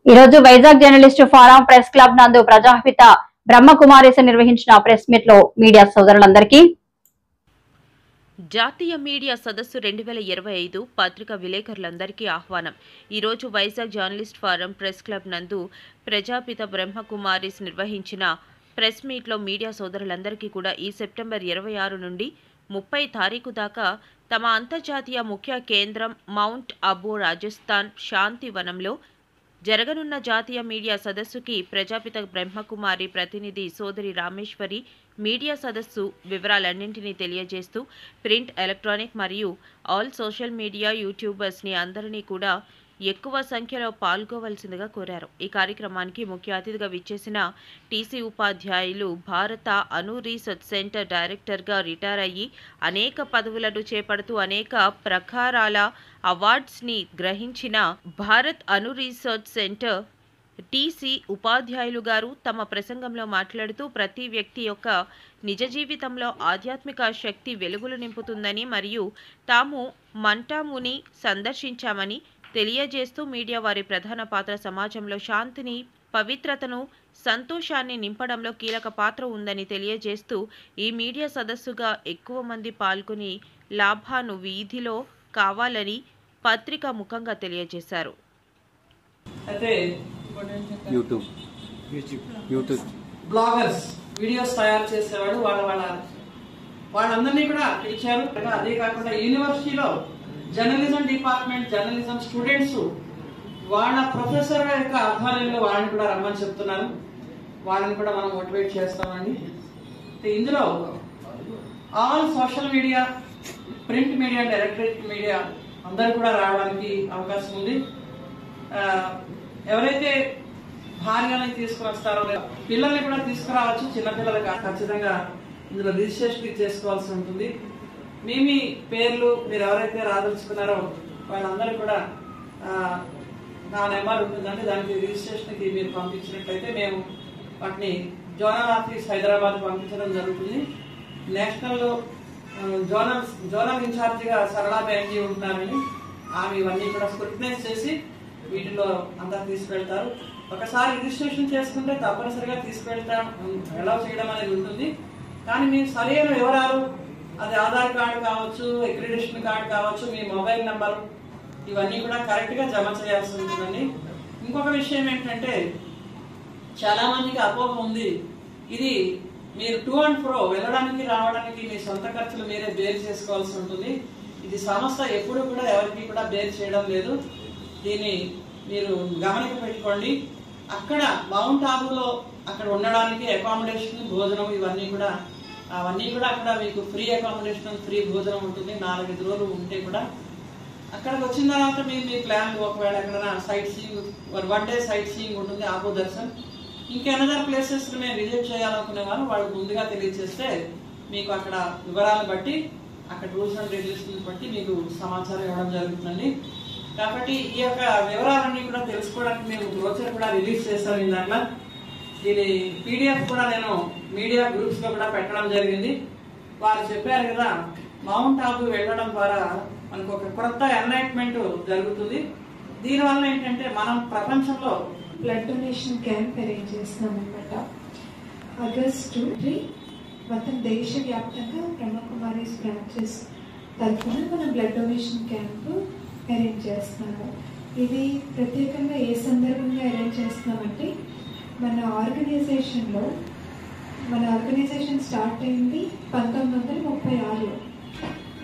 ఈ రోజు Vizag journalist forum press club నందు ప్రజాపిత బ్రహ్మకుమారేశ నిర్వహించిన ప్రెస్ మీట్ లో మీడియా సోదరులందరికీ జాతీయ మీడియా సదస్సు 2025 పత్రికా విలేకరులందరికీ ఆహ్వానం. ఈరోజు Vizag journalist forum press club నందు ప్రజాపిత బ్రహ్మకుమారేశ నిర్వహించిన ప్రెస్ మీట్లో మీడియా సోదరులందరికీ కూడా ఈ సెప్టెంబర్ 26 నుండి 30 తారీఖు దాకా తమ అంతర్జాతీయ ముఖ్య కేంద్రం మౌంట్ అబూ రాజస్థాన్ శాంతివనంలో జరగనున్న జాతీయ మీడియా సదస్సుకి ప్రజాపిత బ్రహ్మకుమారి ప్రతినిధి సోదరి రామేశ్వరి మీడియా సదస్సు వివరాలన్నింటినీ తెలియజేస్తూ ప్రింట్, ఎలక్ట్రానిక్ మరియు ఆల్ సోషల్ మీడియా యూట్యూబర్స్ని అందరినీ కూడా ఎక్కువ సంఖ్యలో పాల్గొవలసిందిగా కోరారు. ఈ కార్యక్రమానికి ముఖ్య అతిథిగా విచ్చేసిన టీసీ ఉపాధ్యాయులు, భారత అణు రీసెర్చ్ సెంటర్ డైరెక్టర్గా రిటైర్ అయ్యి అనేక పదవులను చేపడుతూ అనేక ప్రకారాల అవార్డ్స్ని గ్రహించిన భారత్ అణు రీసెర్చ్ సెంటర్ టీసీ ఉపాధ్యాయులు గారు తమ ప్రసంగంలో మాట్లాడుతూ ప్రతి వ్యక్తి యొక్క నిజ జీవితంలో ఆధ్యాత్మిక శక్తి వెలుగులు నింపుతుందని మరియు తాము మంటాముని సందర్శించామని తెలియజేస్తూ మీడియా వారి ప్రధాన పాత్ర సమాజంలో శాంతిని, పవిత్రతను, సంతోషాన్ని నింపడంలో కీలక పాత్ర ఉందని తెలియజేస్తూ ఈ మీడియా సదస్సుగా ఎక్కువ మంది పాల్గొని లాభాను వీధిలో కావాలని పత్రిక ముఖంగా తెలియజేశారు. యూట్యూబ్ బ్లాగర్స్ వీడియోస్ తయారు చేసేవాడు వాళ్ళందరినీ కూడా పిలిచారు. అదే కాకుండా యూనివర్సిటీలో జర్నలిజం డిపార్ట్మెంట్, జర్నలిజం స్టూడెంట్స్ వాళ్ళ ప్రొఫెసర్ యొక్క ఆధ్వర్యంలో వాళ్ళని కూడా రమ్మని చెప్తున్నారు. వాళ్ళని కూడా మనం మోటివేట్ చేస్తామండి. ఇందులో all social media, print media and electric media అందరూ కూడా రావడానికి అవకాశం ఉంది. ఎవరైతే భార్యని తీసుకుని వస్తారో పిల్లల్ని కూడా తీసుకురావచ్చు. చిన్నపిల్లలు ఖచ్చితంగా ఇందులో రిజిస్ట్రేషన్ చేసుకోవాల్సి ఉంటుంది. మీ పేర్లు మీరు ఎవరైతే రాదలుచుకున్నారో వాళ్ళందరూ కూడా నా నెంబర్ ఉంటుందండి. దానికి రిజిస్ట్రేషన్కి మీరు పంపించినట్లయితే మేము వాటిని జోనల్ ఆఫీస్ హైదరాబాద్ పంపించడం జరుగుతుంది. నేషనల్ జోనల్ ఇన్ఛార్జిగా సరళా బెనర్జీ ఉంటున్నారని ఆమె ఇవన్నీ కూడా స్క్రూటినైజ్ చేసి వీటిలో అంతా తీసుకెళ్తారు. ఒకసారి రిజిస్ట్రేషన్ చేసుకుంటే తప్పనిసరిగా తీసుకెళ్తాం, అలౌ చేయడం అనేది ఉంటుంది. కానీ మీ సరైన వివరాలు, అది ఆధార్ కార్డు కావచ్చు, అక్రిడిటేషన్ కార్డు కావచ్చు, మీ మొబైల్ నెంబర్, ఇవన్నీ కూడా కరెక్ట్ గా జమ చేయాల్సి ఉంటుందండి. ఇంకొక విషయం ఏంటంటే చాలా మందికి అపోహ ఉంది, ఇది మీరు టు అండ్ ఫ్రో వెళ్ళడానికి రావడానికి మీ సొంత ఖర్చులు మీరే బేర్ చేసుకోవాల్సి ఉంటుంది. ఇది సంస్థ ఎప్పుడు కూడా ఎవరికి కూడా బేర్ చేయడం లేదు. దీన్ని మీరు గమనిక పెట్టుకోండి. అక్కడ మౌంట్ ఆబూలో అక్కడ ఉండడానికి అకామిడేషన్, భోజనం ఇవన్నీ కూడా అక్కడ మీకు ఫ్రీ అకామిడేషన్, ఫ్రీ భోజనం ఉంటుంది. 4-5 రోజులు ఉంటే కూడా అక్కడికి వచ్చిన తర్వాత మీ ప్లాన్ ఒకవేళ ఎక్కడైనా sight seeing, 1 day sight seeing ఉంటుంది, ఆబూ దర్శన్, ఇంకెనదర్ ప్లేసెస్ మేము విజిట్ చేయాలనుకునే వాళ్ళు వాళ్ళు ముందుగా తెలియజేస్తే మీకు అక్కడ వివరాలను బట్టి, అక్కడ రూల్స్ అండ్ రెగ్యులేషన్స్ బట్టి మీకు సమాచారం ఇవ్వడం జరుగుతుందండి. కాబట్టి ఈ యొక్క వివరాలన్నీ కూడా తెలుసుకోవడానికి మేము బ్రోచర్ కూడా రిలీజ్ చేస్తాం. ఇందాక దీని పీడిఎఫ్ కూడా నేను మీడియా గ్రూప్స్ లో కూడా పెట్టడం జరిగింది. వారు చెప్పారు కదా, మౌంట్ ఆబూ వెళ్ళడం ద్వారా మనకు ఒక కొత్త ఎన్లైట్మెంట్ జరుగుతుంది. దీనివల్ల ఏంటంటే మనం ప్రపంచంలో బ్లడ్ డొనేషన్ క్యాంప్ అరేంజ్ చేస్తున్నాం అనమాట. ఆగస్టు మొత్తం దేశవ్యాప్తంగా బ్రహ్మకుమారీస్ బ్రాంచెస్ తరఫున మనం బ్లడ్ డొనేషన్ క్యాంప్ అరేంజ్ చేస్తున్నాము. ఇది ప్రత్యేకంగా ఏ సందర్భంగా అరేంజ్ చేస్తున్నామంటే మన ఆర్గనైజేషన్ స్టార్ట్ అయింది 1936.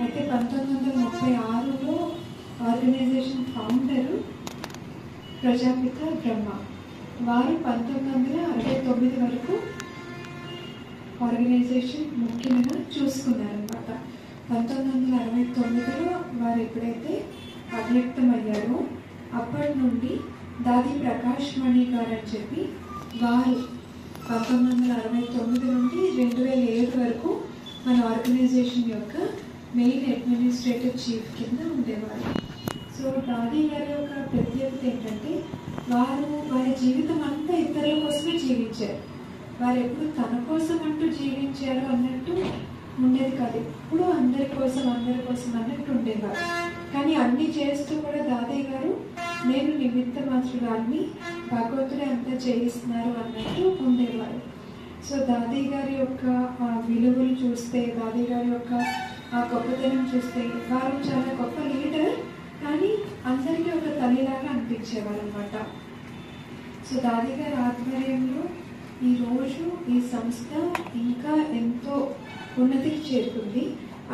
అయితే 1936లో ఆర్గనైజేషన్ ఫౌండరు ప్రజాపిత బ్రహ్మ. వారు 1969 వరకు ఆర్గనైజేషన్ ముఖ్యంగా చూసుకున్నారనమాట. 1969లో వారు ఎప్పుడైతే అవ్యక్తమయ్యారో అప్పటి నుండి దాది ప్రకాష్ మణి గారు అని చెప్పి వారు 1969 నుండి 2007 వరకు మన ఆర్గనైజేషన్ యొక్క మెయిన్ అడ్మినిస్ట్రేటివ్ చీఫ్ కింద ఉండేవారు. సో దాది గారి యొక్క ప్రత్యేకత ఏంటంటే వారి జీవితం అంతా ఇతరుల కోసమే జీవించారు. వారు ఎప్పుడు తన కోసం అంటూ జీవించారు అన్నట్టు ఉండేది కాదు. ఎప్పుడు అందరి కోసం అన్నట్టు ఉండేవారు. కానీ అన్ని చేస్తూ కూడా దాదయ్య గారు నేను నిమిత్త మాత్రురాన్ని, భగవంతుడే అంతా చేయిస్తున్నారు అన్నట్టు ఉండేవారు. సో దాది గారి యొక్క విలువలు చూస్తే, దాది గారి యొక్క గొప్పతనం చూస్తే, వారు చాలా గొప్ప లీడర్, కానీ అందరికీ ఒక తల్లిలాగా అనిపించేవారు అనమాట. సో దాది గారి ఆధ్వర్యంలో ఈరోజు ఈ సంస్థ ఇంకా ఎంతో ఉన్నతికి చేరుకుంది.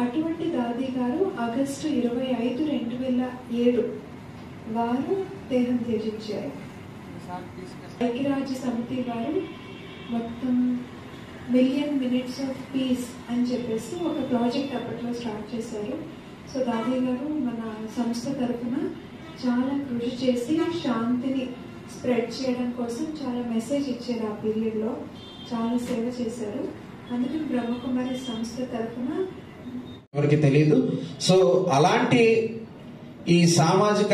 అటువంటి దాది గారు ఆగస్టు 25, 2007 వారు దేహం త్యజించారు. ఐక్యరాజ్య సమితి వారు మొత్తం మిలియన్ మినిట్స్ ఆఫ్ పీస్ అని చెప్పేసి ఒక ప్రాజెక్ట్ అప్పట్లో స్టార్ట్ చేశారు. సో దాది గారు మన సంస్థ తరఫున చాలా కృషి చేసి శాంతిని స్ప్రెడ్ చేయడం కోసం చాలా మెసేజ్ ఇచ్చారు. ఆ పీరియడ్లో చాలా సేవ చేశారు. అందుకని బ్రహ్మకుమారి సంస్థ తరఫున ఎవరికి తెలియదు. సో అలాంటి ఈ సామాజిక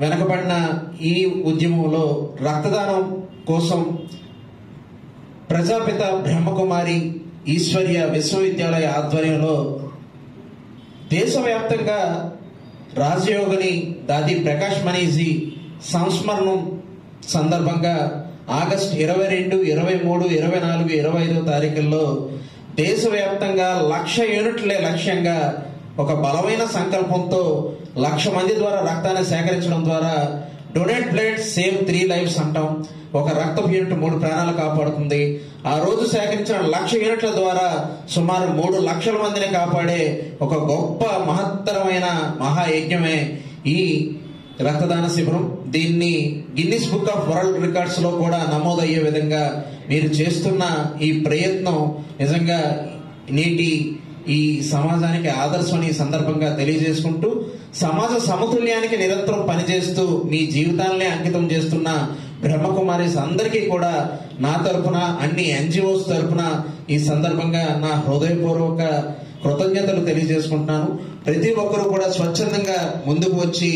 వెనకబడిన ఈ ఉద్యమంలో రక్తదానం కోసం ప్రజాపిత బ్రహ్మకుమారి ఈశ్వర్య విశ్వవిద్యాలయ ఆధ్వర్యంలో దేశవ్యాప్తంగా రాజయోగిని దాది ప్రకాష్ మనీజీ సంస్మరణం సందర్భంగా ఆగస్టు 22, 23, 24, 25 తారీఖుల్లో దేశవ్యాప్తంగా 1,00,000 యూనిట్లే లక్ష్యంగా ఒక బలమైన సంకల్పంతో 1,00,000 మంది ద్వారా రక్తాన్ని సేకరించడం ద్వారా డొనేట్ బ్లడ్ సేవ్ 3 లైఫ్స్ అంటాం. ఒక రక్తపు యూనిట్ 3 ప్రాణాలు కాపాడుతుంది. ఆ రోజు సేకరించిన 1,00,000 యూనిట్ల ద్వారా సుమారు 3 లక్షల మందిని కాపాడే ఒక గొప్ప మహత్తరమైన మహాయజ్ఞమే ఈ రక్తదాన శిబిరం. దీన్ని Guinness book of world records లో కూడా నమోదయ్యే విధంగా మీరు చేస్తున్న ఈ ప్రయత్నం నిజంగా నేటి ఈ సమాజానికి ఆదర్శం ఈ సందర్భంగా తెలియజేసుకుంటూ, సమాజ సమతుల్యానికి నిరంతరం పనిచేస్తూ మీ జీవితాలనే అంకితం చేస్తున్న బ్రహ్మకుమారీస్ అందరికీ కూడా నా తరఫున, అన్ని ఎన్జిఓస్ తరఫున ఈ సందర్భంగా నా హృదయపూర్వక కృతజ్ఞతలు తెలియజేసుకుంటున్నాను. ప్రతి ఒక్కరూ కూడా స్వచ్ఛందంగా ముందుకు వచ్చి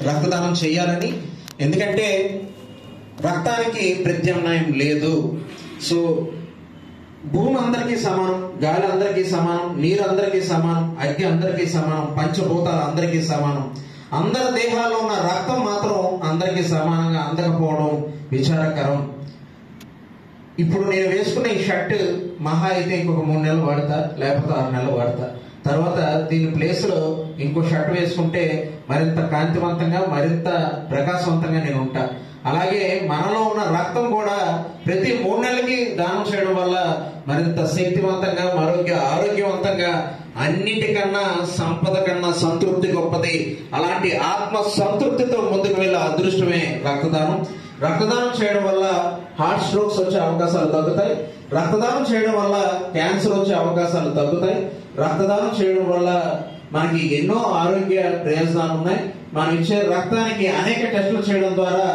రక్తదానం చేయాలని, ఎందుకంటే రక్తానికి ప్రత్యామ్నాయం లేదు. సో భూమి అందరికీ సమానం, గాలి అందరికీ సమానం, నీరు అందరికీ సమానం, అగ్ని అందరికీ సమానం, పంచభూతాలు అందరికీ సమానం. అందరి దేహాల్లో ఉన్న రక్తం మాత్రం అందరికీ సమానంగా అందకపోవడం విచారకరం. ఇప్పుడు నేను వేసుకున్న ఈ షర్ట్ మహా అయితే ఇంకొక 3 నెలలు వాడతా, లేకపోతే 6 నెలలు వాడతా. తర్వాత దీని ప్లేస్ లో ఇంకో షర్ట్ వేసుకుంటే మరింత కాంతివంతంగా, మరింత ప్రకాశవంతంగా నేను ఉంటా. అలాగే మనలో ఉన్న రక్తం కూడా ప్రతి 3 నెలలకి దానం చేయడం వల్ల మరింత శక్తివంతంగా, ఆరోగ్యవంతంగా, అన్నిటికన్నా సంపద కన్నా సంతృప్తి గొప్పది. అలాంటి ఆత్మ సంతృప్తితో ముందుకు వెళ్ళే అదృష్టమే రక్తదానం. రక్తదానం చేయడం వల్ల హార్ట్ స్ట్రోక్స్ వచ్చే అవకాశాలు తగ్గుతాయి. రక్తదానం చేయడం వల్ల క్యాన్సర్ వచ్చే అవకాశాలు తగ్గుతాయి. రక్తదానం చేయడం వల్ల మనకి ఎన్నో ఆరోగ్య ప్రయోజనాలు ఉన్నాయి. మనం ఇచ్చే రక్తానికి అనేక టెస్టులు చేయడం ద్వారా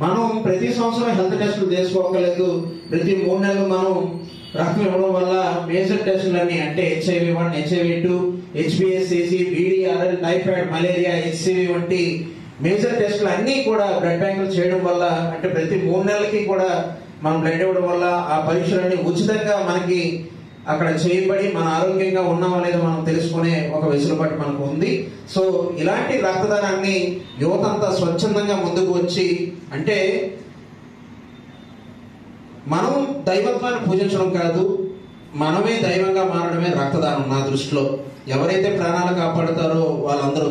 మనం ప్రతి సంవత్సరం హెల్త్ టెస్టులు చేసుకోవట్లేదు. ప్రతి 3 నెలలు మనం రక్తం ఇవ్వడం వల్ల మేజర్ టెస్టులన్నీ, అంటే HIV-1, HIV-2, HbA1c, VDRL, typhoid, malaria, HCV వంటి మేజర్ టెస్టులు అన్ని కూడా బ్లడ్ బ్యాంకులు చేయడం వల్ల, అంటే ప్రతి 3 నెలలకి కూడా మనం బ్లడ్ ఇవ్వడం వల్ల ఆ పరీక్షలన్నీ ఉచితంగా మనకి అక్కడ చేయబడి మన ఆరోగ్యంగా ఉన్నామో లేదో మనం తెలుసుకునే ఒక వెసులుబాటు మనకు ఉంది. సో ఇలాంటి రక్తదానాన్ని యువతంతా స్వచ్ఛందంగా ముందుకు వచ్చి, అంటే మనం దైవత్వాన్ని పూజించడం కాదు, మనమే దైవంగా మారడమే రక్తదానం నా దృష్టిలో. ఎవరైతే ప్రాణాలు కాపాడుతారో వాళ్ళందరూ